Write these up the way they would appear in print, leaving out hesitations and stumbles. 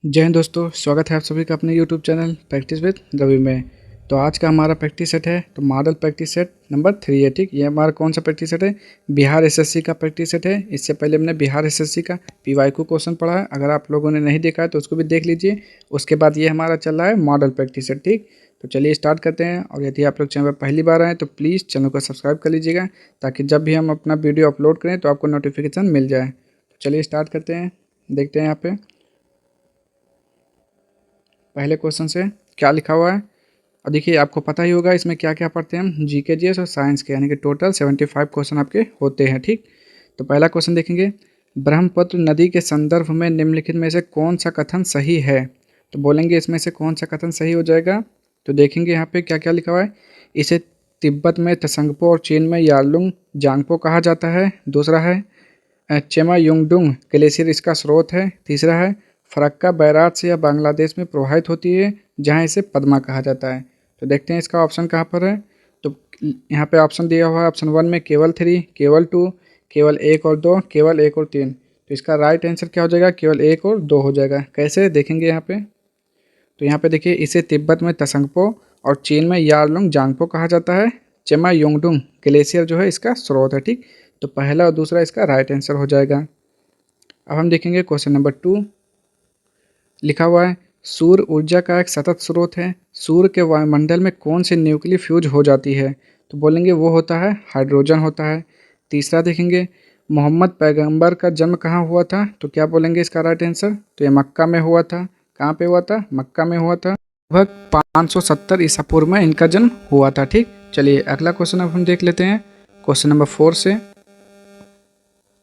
जय हिंद दोस्तों, स्वागत है आप सभी का अपने YouTube channel practice with Ravi में। तो आज का हमारा प्रैक्टिस सेट है तो मॉडल प्रैक्टिस सेट नंबर 3 है। ठीक, ये हमारा कौन सा प्रैक्टिस सेट है? बिहार एसएससी का प्रैक्टिस सेट है। इससे पहले हमने बिहार एसएससी का पीवाईक्यू क्वेश्चन पढ़ा है। अगर आप लोगों ने नहीं देखा है तो उसको भी देख लीजिए। उसके बाद ये हमारा चल रहा है मॉडल प्रैक्टिस सेट। ठीक, तो चलिए स्टार्ट करते हैं। और यदि आप लोग चैनल पर पहली बार आएँ तो प्लीज़ चैनल को सब्सक्राइब कर लीजिएगा, ताकि जब भी हम अपना वीडियो अपलोड करें तो आपको नोटिफिकेशन मिल जाए। तो चलिए स्टार्ट करते हैं। देखते हैं यहाँ पे पहले क्वेश्चन से क्या लिखा हुआ है। और देखिए, आपको पता ही होगा इसमें क्या क्या पढ़ते हैं हम, जीके जीएस और साइंस के, यानी कि टोटल 75 क्वेश्चन आपके होते हैं। ठीक, तो पहला क्वेश्चन देखेंगे, ब्रह्मपुत्र नदी के संदर्भ में निम्नलिखित में से कौन सा कथन सही है? तो बोलेंगे इसमें से कौन सा कथन सही हो जाएगा। तो देखेंगे यहाँ पे क्या क्या लिखा हुआ है। इसे तिब्बत में त्संगपो और चीन में यारलुंग जांगपो कहा जाता है। दूसरा है चेमा युंगडुंग ग्लेशियर इसका स्रोत है। तीसरा है फरक्का बैराज से या बांग्लादेश में प्रवाहित होती है, जहाँ इसे पद्मा कहा जाता है। तो देखते हैं इसका ऑप्शन कहाँ पर है। तो यहाँ पे ऑप्शन दिया हुआ है, ऑप्शन 1 में केवल 3, केवल 2, केवल 1 और 2, केवल 1 और 3। तो इसका राइट आंसर क्या हो जाएगा? केवल 1 और 2 हो जाएगा। कैसे देखेंगे यहाँ पे। तो यहाँ पे देखिए, इसे तिब्बत में त्संगपो और चीन में यारलुंग जांगपो कहा जाता है। चेमा योंगडुंग ग्लेशियर जो है इसका स्रोत है। ठीक, तो पहला और दूसरा इसका राइट आंसर हो जाएगा। अब हम देखेंगे क्वेश्चन नंबर 2। लिखा हुआ है, सूर्य ऊर्जा का एक सतत स्रोत है। सूर्य के वायुमंडल में कौन सी न्यूक्लियर फ्यूज हो जाती है? तो बोलेंगे वो होता है हाइड्रोजन होता है। तीसरा देखेंगे, मोहम्मद पैगंबर का जन्म कहाँ हुआ था? तो क्या बोलेंगे इसका राइट आंसर? तो ये मक्का में हुआ था। कहाँ पे हुआ था? मक्का में हुआ था। लगभग 570 ईसा पूर्व में इनका जन्म हुआ था। ठीक, चलिए अगला क्वेश्चन अब हम देख लेते हैं क्वेश्चन नंबर 4 से।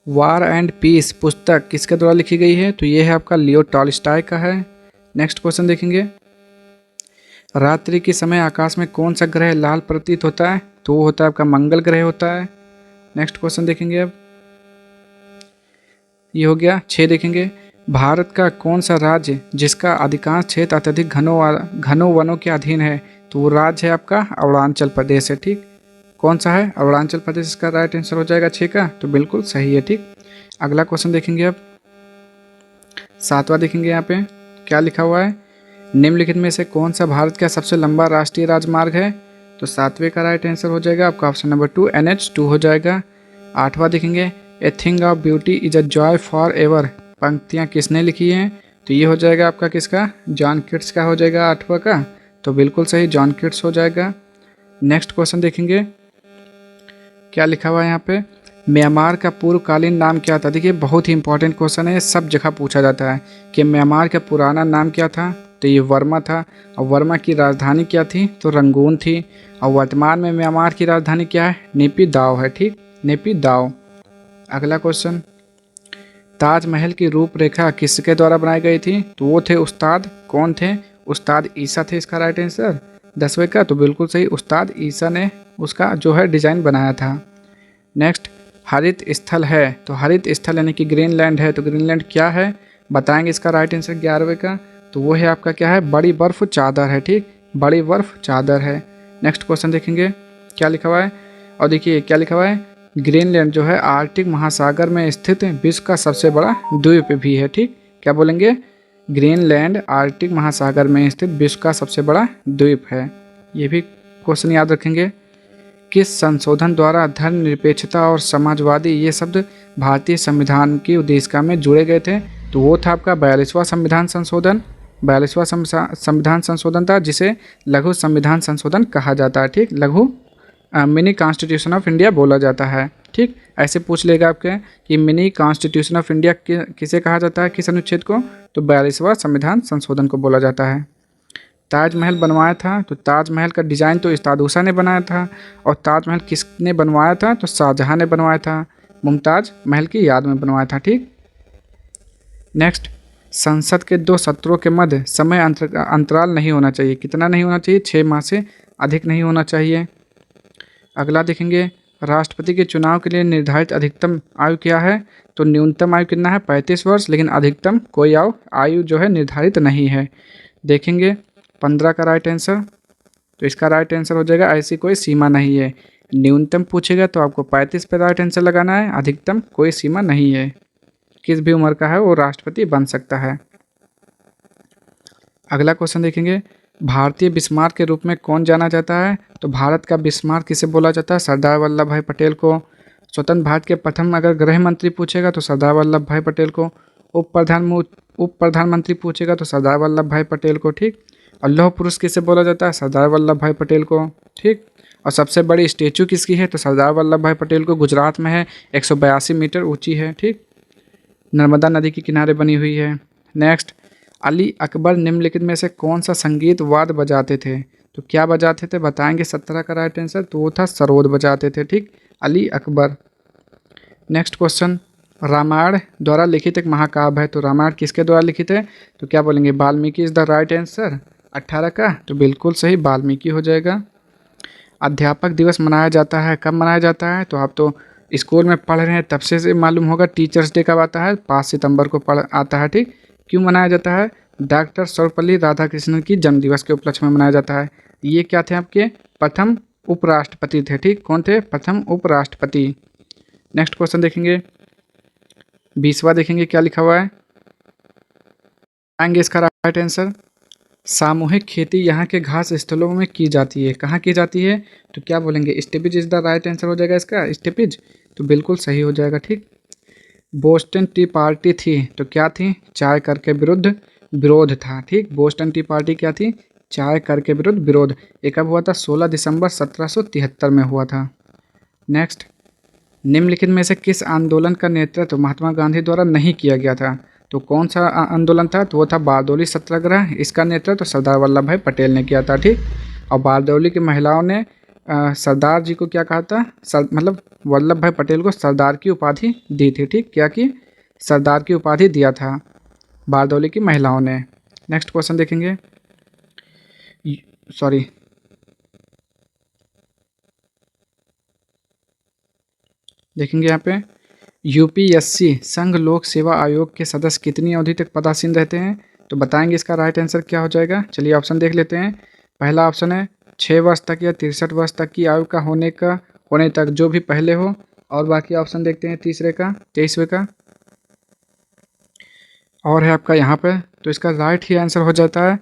वार एंड पीस पुस्तक किसके द्वारा लिखी गई है? तो ये है आपका लियो टॉल्स्टॉय का है। नेक्स्ट क्वेश्चन देखेंगे, रात्रि के समय आकाश में कौन सा ग्रह लाल प्रतीत होता है? तो वो होता है आपका मंगल ग्रह होता है। नेक्स्ट क्वेश्चन देखेंगे अब, ये हो गया 6। देखेंगे, भारत का कौन सा राज्य जिसका अधिकांश क्षेत्र अत्यधिक घनों वनों के अधीन है? तो वो राज्य है आपका अरुणाचल प्रदेश है। ठीक, कौन सा है? अरुणाचल प्रदेश इसका राइट आंसर हो जाएगा 6 का। तो बिल्कुल सही है। ठीक, अगला क्वेश्चन देखेंगे अब 7वां देखेंगे। यहाँ पे क्या लिखा हुआ है, निम्नलिखित में से कौन सा भारत का सबसे लंबा राष्ट्रीय राजमार्ग है? तो 7वें का राइट आंसर हो जाएगा आपका ऑप्शन नंबर 2 NH2 हो जाएगा। 8वां देखेंगे, a thing of beauty is a joy for ever पंक्तियाँ किसने लिखी हैं? तो ये हो जाएगा आपका किसका? जॉन किट्स का हो जाएगा 8वां का। तो बिल्कुल सही, जॉन किट्स हो जाएगा। नेक्स्ट क्वेश्चन देखेंगे क्या लिखा हुआ है यहाँ पे, म्यांमार का पूर्वकालीन नाम क्या था? देखिए बहुत ही इंपॉर्टेंट क्वेश्चन है, सब जगह पूछा जाता है कि म्यांमार का पुराना नाम क्या था? तो ये वर्मा था। और वर्मा की राजधानी क्या थी? तो रंगून थी। और वर्तमान में म्यांमार की राजधानी क्या है? नेपिदाव है। ठीक, नेपिदाव। अगला क्वेश्चन, ताजमहल की रूपरेखा किसके द्वारा बनाई गई थी? तो वो थे उस्ताद, कौन थे? उस्ताद ईसा थे इसका राइट आंसर 10वें का। तो बिल्कुल सही, उस्ताद ईसा ने उसका जो है डिज़ाइन बनाया था। नेक्स्ट, हरित स्थल है। तो हरित स्थल यानी कि ग्रीनलैंड है। तो ग्रीनलैंड क्या है बताएंगे इसका राइट आंसर 11वें का। तो वो है आपका क्या है? बड़ी बर्फ चादर है। ठीक, बड़ी बर्फ चादर है। नेक्स्ट क्वेश्चन देखेंगे क्या लिखा हुआ है। और देखिए क्या लिखा हुआ है, ग्रीनलैंड जो है आर्कटिक महासागर में स्थित विश्व का सबसे बड़ा द्वीप भी है। ठीक, क्या बोलेंगे? ग्रीनलैंड आर्कटिक महासागर में स्थित विश्व का सबसे बड़ा द्वीप है। ये भी क्वेश्चन याद रखेंगे। किस संशोधन द्वारा धर्मनिरपेक्षता और समाजवादी ये शब्द भारतीय संविधान की उद्देशिका में जुड़े गए थे? तो वो था आपका 42वां संविधान संशोधन। 42वां संविधान संशोधन था, जिसे लघु संविधान संशोधन कहा जाता है। ठीक, लघु मिनी कॉन्स्टिट्यूशन ऑफ इंडिया बोला जाता है। ठीक, ऐसे पूछ लेगा आपके कि मिनी कॉन्स्टिट्यूशन ऑफ इंडिया किसे कहा जाता है, किस अनुच्छेद को? तो 42वां संविधान संशोधन को बोला जाता है। ताजमहल बनवाया था, तो ताजमहल का डिज़ाइन तो इस्तादुसा ने बनाया था। और ताजमहल किसने बनवाया था? तो शाहजहाँ ने बनवाया था, मुमताज़ महल की याद में बनवाया था। ठीक, नेक्स्ट, संसद के 2 सत्रों के मध्य समय अंतराल नहीं होना चाहिए। कितना नहीं होना चाहिए? 6 माह से अधिक नहीं होना चाहिए। अगला देखेंगे, राष्ट्रपति के चुनाव के लिए निर्धारित अधिकतम आयु क्या है? तो न्यूनतम आयु कितना है? 35 वर्ष, लेकिन अधिकतम कोई आयु जो है निर्धारित नहीं है। देखेंगे 15 का राइट आंसर। तो इसका राइट आंसर हो जाएगा ऐसी कोई सीमा नहीं है। न्यूनतम पूछेगा तो आपको 35 पे राइट आंसर लगाना है, अधिकतम कोई सीमा नहीं है। किस भी उम्र का है वो राष्ट्रपति बन सकता है। अगला क्वेश्चन देखेंगे, भारतीय बिस्मार्क के रूप में कौन जाना जाता है? तो भारत का बिस्मार्क किसे बोला जाता है? सरदार वल्लभ भाई पटेल को। स्वतंत्र भारत के प्रथम अगर गृह मंत्री पूछेगा तो सरदार वल्लभ भाई पटेल को। उप प्रधानमंत्री पूछेगा तो सरदार वल्लभ भाई पटेल को, ठीक। और लौह पुरुष किसे बोला जाता है? सरदार वल्लभ भाई पटेल को, ठीक। और सबसे बड़ी स्टेचू किसकी है? तो सरदार वल्लभ भाई पटेल को, गुजरात में है, 182 मीटर ऊंची है, ठीक। नर्मदा नदी के किनारे बनी हुई है। नेक्स्ट, अली अकबर निम्नलिखित में से कौन सा संगीत वाद्य बजाते थे? तो क्या बजाते थे बताएंगे 17 का राइट आंसर, तो वो था सरोद बजाते थे, ठीक, अली अकबर। नेक्स्ट क्वेश्चन, रामायण द्वारा लिखित एक महाकाव्य है, तो रामायण किसके द्वारा लिखित है? तो क्या बोलेंगे? Valmiki is the right answer. 18 का, तो बिल्कुल सही वाल्मीकि हो जाएगा। अध्यापक दिवस मनाया जाता है, कब मनाया जाता है? तो आप तो स्कूल में पढ़ रहे हैं तब से मालूम होगा। टीचर्स डे कब आता है? 5 सितंबर को पढ़ आता है, ठीक। क्यों मनाया जाता है? डॉक्टर सर्वपल्ली राधाकृष्णन की जन्म दिवस के उपलक्ष्य में मनाया जाता है। ये क्या थे आपके? प्रथम उपराष्ट्रपति थे, ठीक। कौन थे? प्रथम उपराष्ट्रपति। नेक्स्ट क्वेश्चन देखेंगे, 20वां देखेंगे क्या लिखा हुआ है, आएंगे इसका राइट आंसर। सामूहिक खेती यहाँ के घास स्थलों में की जाती है, कहाँ की जाती है? तो क्या बोलेंगे? Stapes is the right answer हो जाएगा इसका, स्टेपिज, तो बिल्कुल सही हो जाएगा, ठीक। बोस्टन टी पार्टी थी, तो क्या थी? चाय कर के विरुद्ध विरोध था, ठीक। बोस्टन टी पार्टी क्या थी? चाय कर के विरुद्ध विरोध। ये कब हुआ था? 16 दिसंबर 1773 में हुआ था। नेक्स्ट, निम्नलिखित में से किस आंदोलन का नेतृत्व महात्मा गांधी द्वारा नहीं किया गया था? तो कौन सा आंदोलन था? तो वो था बारदौली सत्याग्रह। इसका नेतृत्व सरदार वल्लभ भाई पटेल ने किया था, ठीक। और बारदौली की महिलाओं ने सरदार जी को क्या कहा था? मतलब वल्लभ भाई पटेल को सरदार की उपाधि दी थी, ठीक। क्या की? सरदार की उपाधि दिया था बारदौली की महिलाओं ने। नेक्स्ट क्वेश्चन देखेंगे, सॉरी, देखेंगे यहाँ पे, यूपीएससी संघ लोक सेवा आयोग के सदस्य कितनी अवधि तक पदासीन रहते हैं? तो बताएंगे इसका राइट आंसर क्या हो जाएगा। चलिए ऑप्शन देख लेते हैं। पहला ऑप्शन है 6 वर्ष तक या 63 वर्ष तक की आयु का होने तक, जो भी पहले हो। और बाकी ऑप्शन देखते हैं, तीसरे का, 23वें का, और है आपका यहाँ पे। तो इसका राइट ही आंसर हो जाता है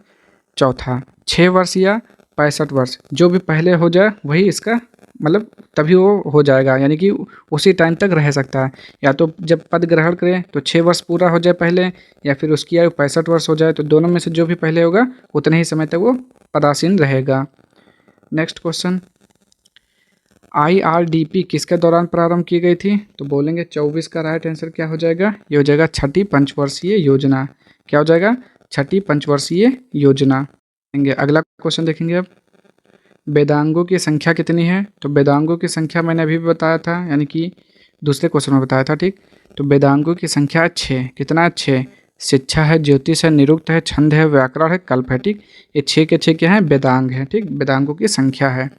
चौथा, 6 वर्ष या 65 वर्ष, जो भी पहले हो जाए वही इसका मतलब तभी वो हो जाएगा, यानी कि उसी टाइम तक रह सकता है। या तो जब पद ग्रहण करें तो 6 वर्ष पूरा हो जाए पहले, या फिर उसकी आयु 65 वर्ष हो जाए, तो दोनों में से जो भी पहले होगा उतने ही समय तक वो पदासीन रहेगा। नेक्स्ट क्वेश्चन, IRDP किसके दौरान प्रारंभ की गई थी? तो बोलेंगे 24 का राइट आंसर क्या हो जाएगा? ये हो जाएगा छठी पंचवर्षीय योजना। क्या हो जाएगा? छठी पंचवर्षीय योजना। अगला क्वेश्चन देखेंगे अब, वेदांगों की संख्या कितनी है? तो वेदांगों की संख्या मैंने अभी भी बताया था, यानी कि दूसरे क्वेश्चन में बताया था, ठीक। तो वेदांगों की संख्या है 6। कितना है? 6। शिक्षा है, ज्योतिष है, निरुक्त है, छंद है, व्याकरण है, कल्प है, ठीक। ये 6 के 6 क्या है? वेदांग है, ठीक। वेदांगों की संख्या है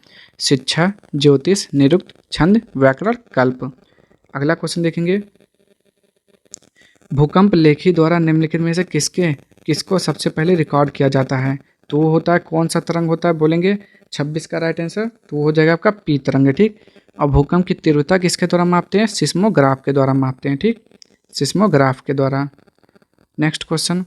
शिक्षा, ज्योतिष, निरुक्त, छंद, व्याकरण, कल्प। अगला क्वेश्चन देखेंगे, भूकंप लेखी द्वारा निम्नलिखित में से किसको सबसे पहले रिकॉर्ड किया जाता है? तो वो होता है, कौन सा तरंग होता है? बोलेंगे 26 का राइट आंसर, तो वो हो जाएगा आपका पी तरंग, ठीक। और भूकंप की तीव्रता किसके द्वारा मापते हैं? सिस्मोग्राफ के द्वारा मापते हैं, ठीक, सिस्मोग्राफ के द्वारा। नेक्स्ट क्वेश्चन,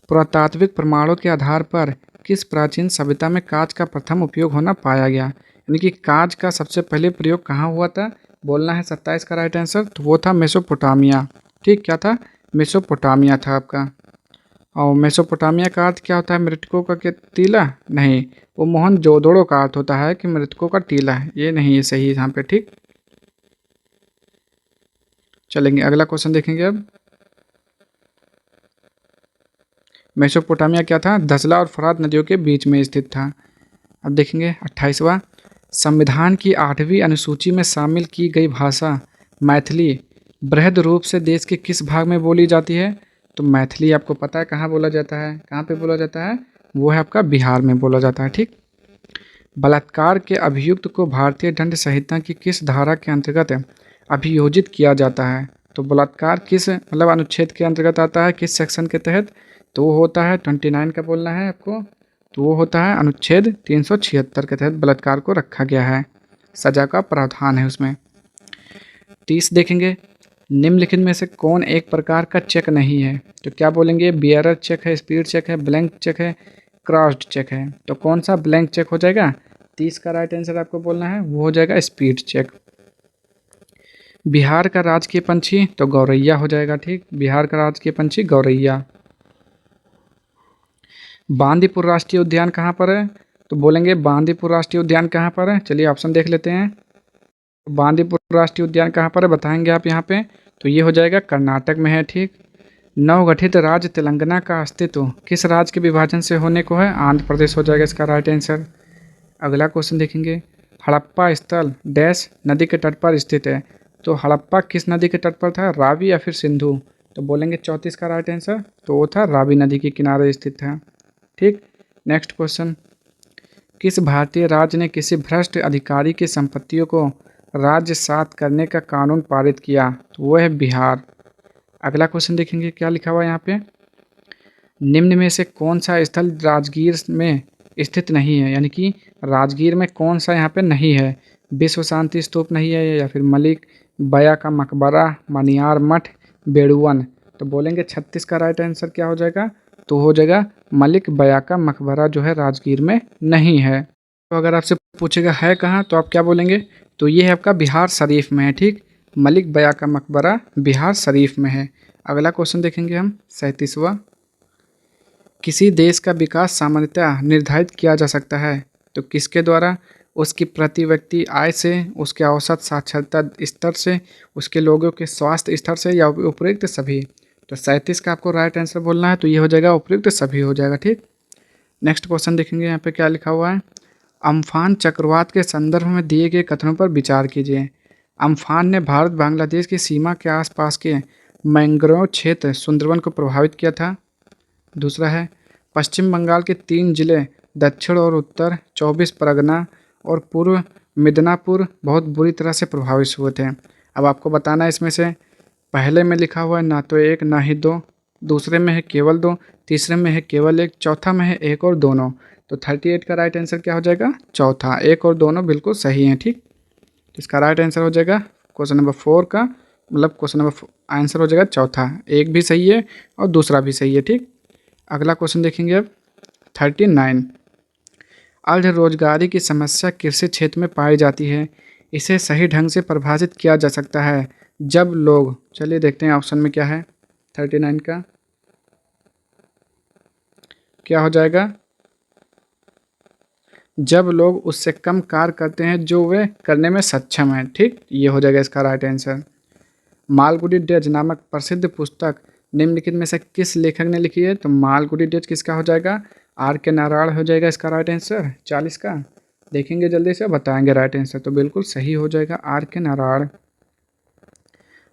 पुरातात्विक प्रमाणों के आधार पर किस प्राचीन सभ्यता में कांच का प्रथम उपयोग होना पाया गया? यानी कि कांच का सबसे पहले प्रयोग कहाँ हुआ था? बोलना है 27 का राइट आंसर, तो वो था मेसोपोटामिया, ठीक। क्या था? मेसोपोटामिया था आपका। और मेसोपोटामिया का अर्थ क्या होता है? मृतकों का क्या टीला? नहीं, वो मोहनजोदड़ो का अर्थ होता है कि मृतकों का टीला है। ये नहीं है सही यहाँ पे, ठीक। चलेंगे अगला क्वेश्चन देखेंगे अब, मेसोपोटामिया क्या था? धसला और फरात नदियों के बीच में स्थित था। अब देखेंगे 28वां, संविधान की 8वीं अनुसूची में शामिल की गई भाषा मैथिली बृहद रूप से देश के किस भाग में बोली जाती है? तो मैथिली आपको पता है कहाँ बोला जाता है? कहाँ पे बोला जाता है? वो है आपका बिहार में बोला जाता है, ठीक। बलात्कार के अभियुक्त को भारतीय दंड संहिता की किस धारा के अंतर्गत अभियोजित किया जाता है? तो बलात्कार किस मतलब अनुच्छेद के अंतर्गत आता है, किस सेक्शन के तहत? तो वो होता है 29 का बोलना है आपको, तो वो होता है अनुच्छेद 376 के तहत बलात्कार को रखा गया है, सजा का प्रावधान है उसमें। 30 देखेंगे, निम्नलिखित में से कौन एक प्रकार का चेक नहीं है? तो क्या बोलेंगे? बियरर चेक है, स्पीड चेक है, ब्लैंक चेक है, क्रॉस्ड चेक है। तो कौन सा ब्लैंक चेक हो जाएगा? 30 का राइट आंसर आपको बोलना है, वो हो जाएगा स्पीड चेक। बिहार का राजकीय पंछी तो गौरैया हो जाएगा, ठीक। बिहार का राजकीय पंछी गौरैया। बांदीपुर राष्ट्रीय उद्यान कहाँ पर है? तो बोलेंगे बांदीपुर राष्ट्रीय उद्यान कहाँ पर है। चलिए ऑप्शन देख लेते हैं। बांदीपुर राष्ट्रीय उद्यान कहाँ पर है बताएंगे आप यहाँ पे। तो ये हो जाएगा कर्नाटक में है, ठीक। नवगठित राज्य तेलंगाना का अस्तित्व किस राज्य के विभाजन से होने को है? आंध्र प्रदेश हो जाएगा इसका राइट आंसर। अगला क्वेश्चन देखेंगे। हड़प्पा स्थल डैश नदी के तट पर स्थित है। तो हड़प्पा किस नदी के तट पर था? रावी या फिर सिंधु? तो बोलेंगे 34 का राइट आंसर, तो वो था रावी नदी के किनारे स्थित था, ठीक। Next question. किस भारतीय राज्य ने किसी भ्रष्ट अधिकारी की संपत्तियों को राज्यसात करने का कानून पारित किया? तो वो है बिहार। अगला क्वेश्चन देखेंगे क्या लिखा हुआ है यहाँ पे। निम्न में से कौन सा स्थल राजगीर में स्थित नहीं है, यानी कि राजगीर में कौन सा यहाँ पे नहीं है? विश्व शांति स्तूप नहीं है, या फिर मलिक बया का मकबरा, मनियार मठ, बेड़ुवन? तो बोलेंगे 36 का राइट आंसर क्या हो जाएगा? तो हो जाएगा मलिक बया का मकबरा जो है राजगीर में नहीं है। तो अगर आपसे पूछेगा है कहाँ, तो आप क्या बोलेंगे? तो ये है आपका बिहार शरीफ में है, ठीक। मलिक बया का मकबरा बिहार शरीफ में है। अगला क्वेश्चन देखेंगे हम 37वां। किसी देश का विकास सामान्यतः निर्धारित किया जा सकता है तो किसके द्वारा? उसकी प्रति व्यक्ति आय से, उसके औसत साक्षरता स्तर से, उसके लोगों के स्वास्थ्य स्तर से, या उपयुक्त सभी? तो 37 का आपको राइट आंसर बोलना है, तो ये हो जाएगा उपयुक्त सभी हो जाएगा, ठीक। नेक्स्ट क्वेश्चन देखेंगे यहाँ पे क्या लिखा हुआ है। अम्फान चक्रवात के संदर्भ में दिए गए कथनों पर विचार कीजिए। अम्फान ने भारत बांग्लादेश की सीमा के आसपास के मैंग्रोव क्षेत्र सुंदरवन को प्रभावित किया था। दूसरा है पश्चिम बंगाल के 3 जिले दक्षिण और उत्तर 24 परगना और पूर्व मिदनापुर बहुत बुरी तरह से प्रभावित हुए थे। अब आपको बताना है इसमें से पहले में लिखा हुआ है ना तो एक ना ही दो, दूसरे में है केवल दो, तीसरे में है केवल एक, चौथा में है एक और दोनों। तो 38 का राइट आंसर क्या हो जाएगा? चौथा, एक और दोनों बिल्कुल सही हैं, ठीक। तो इसका राइट आंसर हो जाएगा क्वेश्चन नंबर 4 का, मतलब क्वेश्चन नंबर आंसर हो जाएगा चौथा, एक भी सही है और दूसरा भी सही है, ठीक। अगला क्वेश्चन देखेंगे अब 39। अर्ध रोजगारी की समस्या कृषि क्षेत्र में पाई जाती है, इसे सही ढंग से परिभाषित किया जा सकता है जब लोग, चलिए देखते हैं ऑप्शन में क्या है 39 का क्या हो जाएगा। जब लोग उससे कम कार्य करते हैं जो वे करने में सक्षम हैं, ठीक। ये हो जाएगा इसका राइट आंसर। मालगुडी डेज नामक प्रसिद्ध पुस्तक निम्नलिखित में से किस लेखक ने लिखी है? तो मालगुडी डेज किसका हो जाएगा? आर के नारायण हो जाएगा इसका राइट आंसर 40 का। देखेंगे जल्दी से बताएंगे राइट आंसर, तो बिल्कुल सही हो जाएगा आर के नारायण।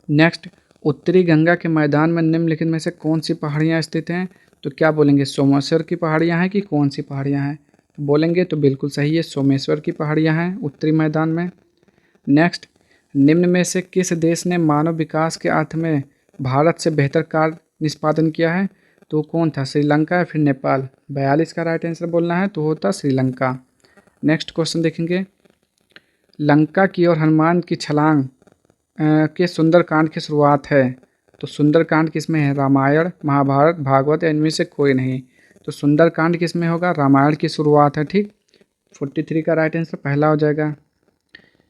नेक्स्ट, उत्तरी गंगा के मैदान में निम्नलिखित में से कौन सी पहाड़ियाँ स्थित हैं? तो क्या बोलेंगे? सोमेश्वर की पहाड़ियाँ हैं कि कौन सी पहाड़ियाँ हैं? बोलेंगे तो बिल्कुल सही है, सोमेश्वर की पहाड़ियाँ हैं उत्तरी मैदान में। नेक्स्ट, निम्न में से किस देश ने मानव विकास के अर्थ में भारत से बेहतर कार्य निष्पादन किया है? तो कौन था? श्रीलंका या फिर नेपाल? 42 का राइट आंसर बोलना है, तो होता श्रीलंका। नेक्स्ट क्वेश्चन देखेंगे। लंका की और हनुमान की छलांग के सुंदरकांड की शुरुआत है, तो सुंदरकांड किसमें है? रामायण, महाभारत, भागवत या इनमें से कोई नहीं? तो सुंदरकांड किसमें होगा? रामायण की शुरुआत है, ठीक। 43 का राइट आंसर पहला हो जाएगा।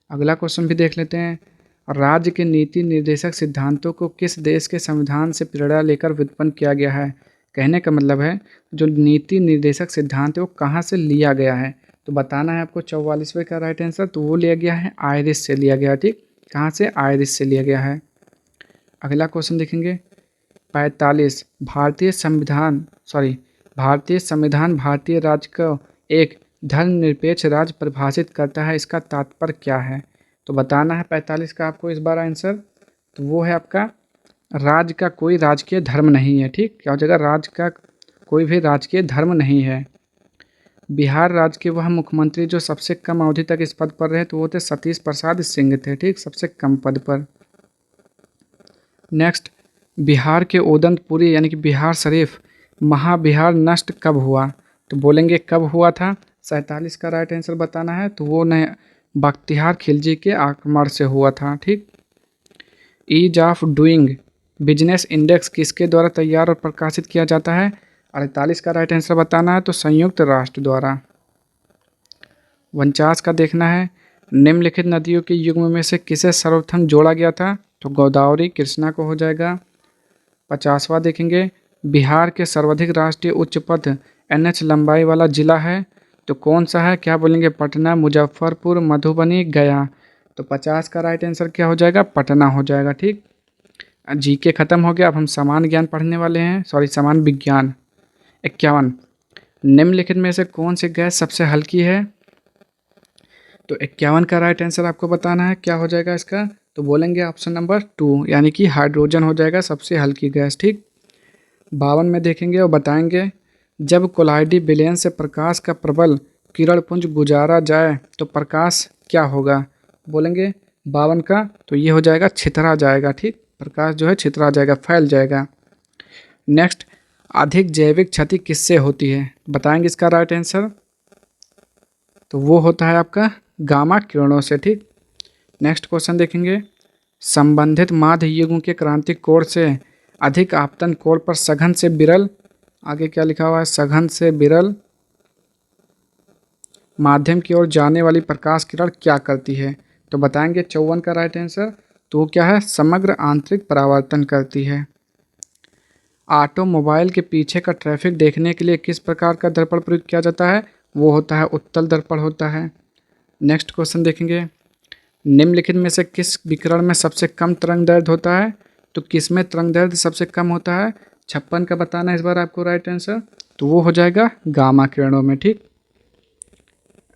अगला क्वेश्चन भी देख लेते हैं। राज्य के नीति निर्देशक सिद्धांतों को किस देश के संविधान से प्रेरणा लेकर व्युत्पन्न किया गया है? कहने का मतलब है जो नीति निर्देशक सिद्धांत है वो कहाँ से लिया गया है? तो बताना है आपको 44वें का राइट आंसर, तो वो लिया गया है आयरिश से लिया गया, ठीक। कहाँ से? आयरिश से लिया गया है। अगला क्वेश्चन देखेंगे 45। भारतीय संविधान भारतीय राज्य को एक धर्मनिरपेक्ष राज्य परिभाषित करता है, इसका तात्पर्य क्या है? तो बताना है 45 का आपको इस बार आंसर, तो वो है आपका राज्य का कोई राजकीय धर्म नहीं है, ठीक। क्या हो जाएगा? राज्य का कोई भी राजकीय धर्म नहीं है। बिहार राज्य के वह मुख्यमंत्री जो सबसे कम अवधि तक इस पद पर रहे, तो वो थे सतीश प्रसाद सिंह थे, ठीक, सबसे कम पद पर। नेक्स्ट, बिहार के उदंतपुरी यानी कि बिहार शरीफ महाबिहार नष्ट कब हुआ? तो बोलेंगे कब हुआ था? 47 का राइट आंसर बताना है, तो वो न बख्तियार खिलजी के आक्रमण से हुआ था, ठीक। Ease of doing business index किसके द्वारा तैयार और प्रकाशित किया जाता है? 48 का राइट आंसर बताना है तो संयुक्त राष्ट्र द्वारा। 49 का देखना है, निम्नलिखित नदियों के युग्म में से किसे सर्वप्रथम जोड़ा गया था? तो गोदावरी कृष्णा को हो जाएगा। 50वां देखेंगे, बिहार के सर्वाधिक राष्ट्रीय उच्च पथ NH लंबाई वाला जिला है तो कौन सा है? क्या बोलेंगे? पटना, मुजफ्फरपुर, मधुबनी, गया। तो 50 का राइट आंसर क्या हो जाएगा? पटना हो जाएगा। ठीक, जीके खत्म हो गया, अब हम सामान्य ज्ञान पढ़ने वाले हैं, सॉरी सामान्य विज्ञान। 51, निम्नलिखित में से कौन सी गैस सबसे हल्की है? तो 51 का राइट आंसर आपको बताना है, क्या हो जाएगा इसका? तो बोलेंगे ऑप्शन नंबर 2 यानी कि हाइड्रोजन हो जाएगा सबसे हल्की गैस। ठीक, 52 में देखेंगे और बताएंगे, जब कोलाइडी विलयन से प्रकाश का प्रबल किरण पुंज गुजारा जाए तो प्रकाश क्या होगा? बोलेंगे 52 का, तो ये हो जाएगा छितरा जाएगा। ठीक, प्रकाश जो है छितरा जाएगा, फैल जाएगा। नेक्स्ट, अधिक जैविक क्षति किससे होती है? बताएंगे इसका राइट आंसर, तो वो होता है आपका गामा किरणों से। ठीक, नेक्स्ट क्वेश्चन देखेंगे, संबंधित माध्य युग्म के क्रांतिक कोण से अधिक आपतन कोण पर सघन से विरल, आगे क्या लिखा हुआ है? सघन से विरल माध्यम की ओर जाने वाली प्रकाश किरण क्या करती है? तो बताएंगे 54 का राइट आंसर, तो क्या है? समग्र आंतरिक परावर्तन करती है। ऑटोमोबाइल के पीछे का ट्रैफिक देखने के लिए किस प्रकार का दर्पण प्रयोग किया जाता है? वो होता है उत्तल दर्पण होता है। नेक्स्ट क्वेश्चन देखेंगे, निम्नलिखित में से किस विकिरण में सबसे कम तरंग दैर्ध्य होता है? तो किस में तरंग दैर्ध्य सबसे कम होता है? 56 का बताना है इस बार आपको राइट आंसर, तो वो हो जाएगा गामा किरणों में। ठीक,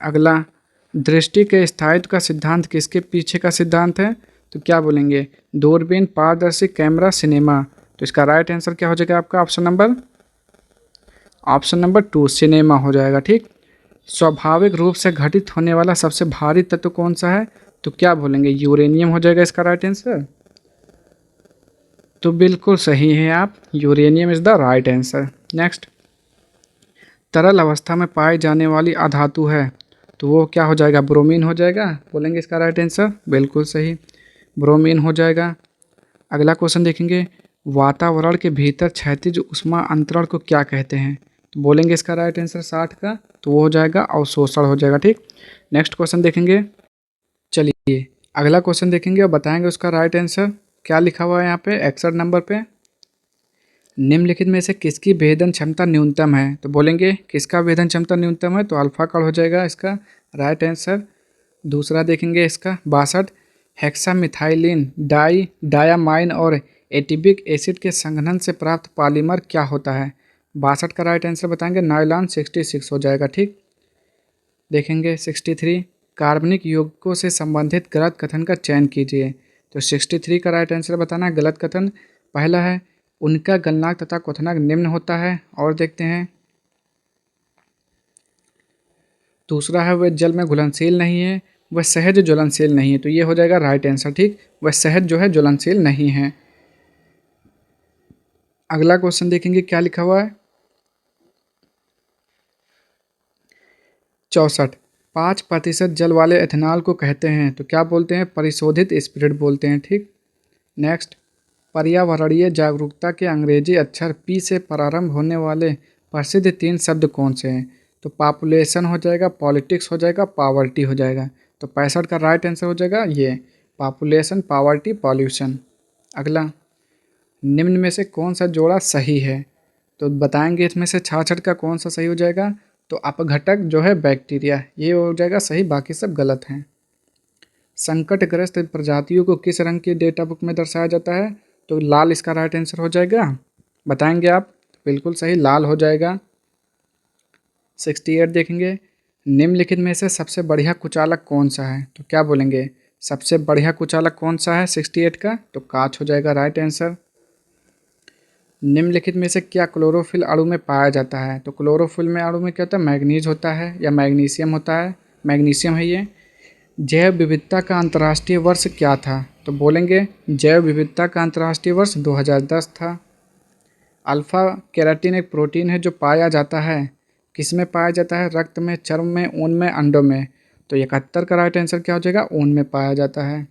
अगला, दृष्टि के स्थायित्व का सिद्धांत किसके पीछे का सिद्धांत है? तो क्या बोलेंगे? दूरबीन, पारदर्शी, कैमरा, सिनेमा। तो इसका राइट आंसर क्या हो जाएगा आपका? ऑप्शन नंबर 2 सिनेमा हो जाएगा। ठीक, स्वाभाविक रूप से घटित होने वाला सबसे भारी तत्व कौन सा है? तो क्या बोलेंगे? यूरेनियम हो जाएगा इसका राइट आंसर। तो बिल्कुल सही है आप, uranium is the right answer. Next, तरल अवस्था में पाई जाने वाली अधातु है तो वो क्या हो जाएगा? ब्रोमीन हो जाएगा। बोलेंगे इसका राइट आंसर, बिल्कुल सही, ब्रोमीन हो जाएगा। अगला क्वेश्चन देखेंगे, वातावरण के भीतर क्षैतिज ऊष्मा अंतरण को क्या कहते हैं? तो बोलेंगे इसका राइट आंसर 60 का, तो वो हो जाएगा अवशोषण हो जाएगा। ठीक, नेक्स्ट क्वेश्चन देखेंगे, चलिए अगला क्वेश्चन देखेंगे और बताएंगे उसका राइट आंसर। क्या लिखा हुआ है यहाँ पे 61 नंबर पे, निम्नलिखित में से किसकी भेदन क्षमता न्यूनतम है? तो बोलेंगे किसका भेदन क्षमता न्यूनतम है? तो अल्फा का हो जाएगा इसका राइट आंसर। दूसरा देखेंगे इसका 62, हेक्सामिथाइलिन डायामाइन और एटिबिक एसिड के संघनन से प्राप्त पॉलीमर क्या होता है? 62 का राइट आंसर बताएंगे नायलॉन। 66 हो जाएगा। ठीक, देखेंगे 63, कार्बनिक यौगिकों से संबंधित गलत कथन का चयन कीजिए। तो 63 का राइट आंसर बताना है गलत कथन। पहला है, उनका गलनांक तथा क्वथनांक निम्न होता है। और देखते हैं, दूसरा है, वह जल में घुलनशील नहीं है, वह सहज ज्वलनशील नहीं है। तो ये हो जाएगा राइट आंसर। ठीक, वह सहज जो है ज्वलनशील नहीं है। अगला क्वेश्चन देखेंगे क्या लिखा हुआ है 64, 5% जल वाले एथेनॉल को कहते हैं तो क्या बोलते हैं? परिशोधित स्पिरिट बोलते हैं। ठीक, नेक्स्ट, पर्यावरणीय जागरूकता के अंग्रेजी अक्षर पी से प्रारंभ होने वाले प्रसिद्ध 3 शब्द कौन से हैं? तो पॉपुलेशन हो जाएगा, पॉलिटिक्स हो जाएगा, पावर्टी हो जाएगा। तो 65 का राइट आंसर हो जाएगा ये पॉपुलेशन, पावर्टी, पॉल्यूशन। अगला, निम्न में से कौन सा जोड़ा सही है? तो बताएंगे इसमें से 66 का कौन सा सही हो जाएगा? तो अपघटक जो है बैक्टीरिया, ये हो जाएगा सही, बाकी सब गलत हैं। संकटग्रस्त प्रजातियों को किस रंग की डेटा बुक में दर्शाया जाता है? तो लाल इसका राइट आंसर हो जाएगा। बताएंगे आप, बिल्कुल सही, लाल हो जाएगा। 68 देखेंगे, निम्नलिखित में से सबसे बढ़िया कुचालक कौन सा है? तो क्या बोलेंगे? सबसे बढ़िया कुचालक कौन सा है 68 का? तो कांच हो जाएगा राइट आंसर। निम्नलिखित में से क्या क्लोरोफिल अणु में पाया जाता है? तो क्लोरोफिल में अणु में क्या होता है? मैग्नीज होता है या मैग्नीशियम होता है, मैग्नीशियम है ये। जैव विविधता का अंतर्राष्ट्रीय वर्ष क्या था? तो बोलेंगे जैव विविधता का अंतर्राष्ट्रीय वर्ष 2010 था। अल्फा केराटिन एक प्रोटीन है जो पाया जाता है, किस में पाया जाता है? रक्त में, चर्म में, ऊन में, अंडों में। तो 71 का राइट आंसर क्या हो जाएगा? ऊन में पाया जाता है।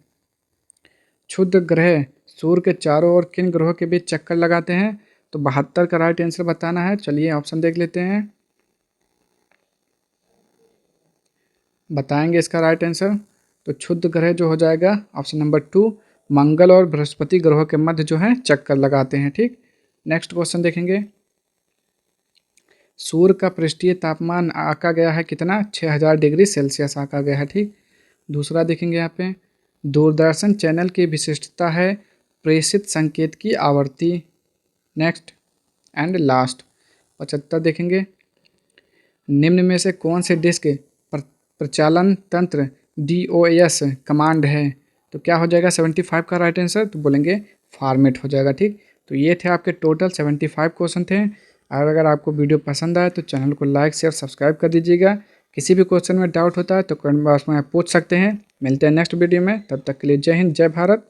क्षुद्र ग्रह सूर्य के चारों ओर किन ग्रहों के बीच चक्कर लगाते हैं? तो 72 का राइट आंसर बताना है। चलिए ऑप्शन देख लेते हैं, बताएंगे इसका राइट आंसर। तो क्षुद्र ग्रह जो हो जाएगा ऑप्शन नंबर 2, मंगल और बृहस्पति ग्रहों के मध्य जो है चक्कर लगाते हैं। ठीक, नेक्स्ट क्वेश्चन देखेंगे। सूर्य का पृष्ठीय तापमान आंका गया है कितना, 6000 डिग्री सेल्सियस आंका गया है। ठीक, दूसरा देखेंगे यहाँ पे, दूरदर्शन चैनल की विशिष्टता है प्रेषित संकेत की आवृत्ति। नेक्स्ट एंड लास्ट 75 देखेंगे, निम्न में से कौन से डिस्क प्रचालन तंत्र DOS कमांड है। तो क्या हो जाएगा 75 का राइट आंसर, तो बोलेंगे फॉर्मेट हो जाएगा। ठीक, तो ये थे आपके टोटल 75 क्वेश्चन थे। और अगर आपको वीडियो पसंद आए तो चैनल को लाइक शेयर सब्सक्राइब कर दीजिएगा। किसी भी क्वेश्चन में डाउट होता है तो कमेंट बॉक्स में आप पूछ सकते हैं। मिलते हैं नेक्स्ट वीडियो में, तब तक के लिए जय हिंद जय भारत।